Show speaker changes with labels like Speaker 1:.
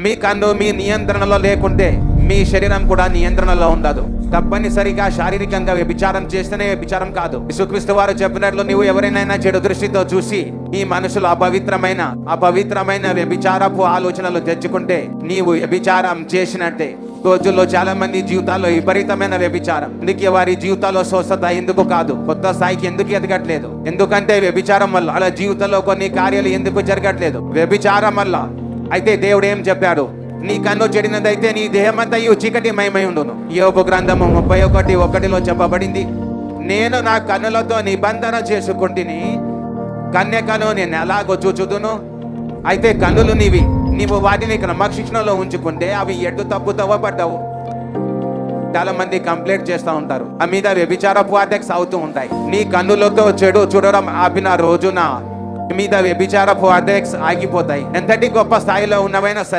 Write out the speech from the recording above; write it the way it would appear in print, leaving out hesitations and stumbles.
Speaker 1: మీ కన్ను మీ నియంత్రణలో లేకుంటే మీ శరీరం కూడా నియంత్రణలో ఉండదు. తప్పనిసరిగా శారీరకంగా వ్యభిచారం చేస్తేనే వ్యభిచారం కాదు. యేసుక్రీస్తు వారు చెప్పినట్లు నీవు ఎవరైనా చెడు దృష్టితో చూసి ఈ మనుషులు అపవిత్రమైన వ్యభిచారపు ఆలోచనలు తెచ్చుకుంటే నీవు వ్యభిచారం చేసినట్టే. రోజుల్లో చాలా మంది జీవితాల్లో విపరీతమైన వ్యభిచారం. అందుకే వారి జీవితాల్లో స్వస్థత ఎందుకు కాదు, కొత్త స్థాయికి ఎందుకు ఎదగట్లేదు? ఎందుకంటే వ్యభిచారం వల్ల అలా జీవితంలో కొన్ని కార్యాలు ఎందుకు జరగట్లేదు? వ్యభిచారం వల్ల. అయితే దేవుడు ఏం చెప్పాడు? నీ కన్ను చెడినదైతే నీ దేహమంతయు చీకటి మయమై ఉండును. యోబు గ్రంథము 31:1 చెప్పబడింది, నేను నా కన్నులతో నిబంధన చేసుకుంటుని, కన్యకను నేను ఎలాగో చూచుదును. అయితే కన్నులు నీవు వాటిని క్రమశిక్షణలో ఉంచుకుంటే అవి ఎడ్డు తప్పుతావో పడ్డావు. చాలా మంది కంప్లైంట్ చేస్తూ ఉంటారు, ఆ మీద వ్యభిచారపు అటాక్స్ అవుతూ ఉంటాయి. నీ కన్నులతో చెడు చూడడం ఆపిన రోజున మీద వ్యభిచారపు అటాక్స్ ఆగిపోతాయి. ఎంతటి గొప్ప స్థాయిలో ఉన్నవైనా సరే